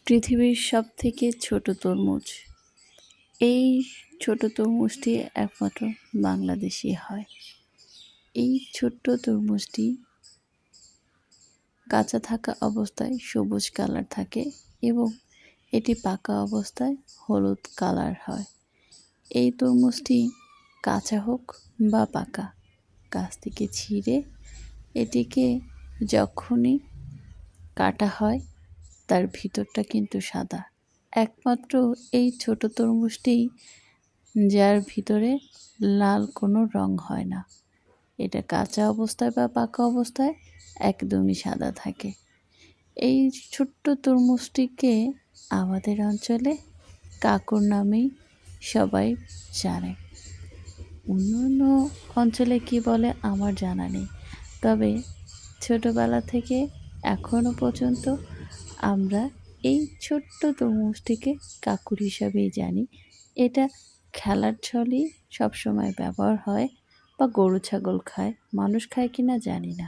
পৃথিবীর সবথেকে ছোট তরমুজ। এই ছোট তরমুজটি একমাত্র বাংলাদেশেই হয়। এই ছোট্ট তরমুজটি কাঁচা থাকা অবস্থায় সবুজ কালার থাকে এবং এটি পাকা অবস্থায় হলুদ কালার হয়। এই তরমুজটি কাঁচা হোক বা পাকা, গাছ থেকে ছিঁড়ে এটিকে যখনই কাটা হয় তার ভিতরটা কিন্তু সাদা। একমাত্র এই ছোট তরমুজটিই যার ভিতরে লাল কোনো রং হয় না। এটা কাঁচা অবস্থায় বা পাকা অবস্থায় একদমই সাদা থাকে। এই ছোট্ট তরমুজটিকে আমাদের অঞ্চলে কাকুর নামেই সবাই জানে। অন্য অঞ্চলে কি বলে আমার জানা নেই, তবে ছোটোবেলা থেকে এখনও পর্যন্ত আমরা এই ছোট্ট তরমুজটিকে কাকুর হিসাবেই জানি। এটা খেলার ছলেই সবসময় ব্যবহার হয়, বা গরু ছাগল খায়, মানুষ খায় কিনা জানি না।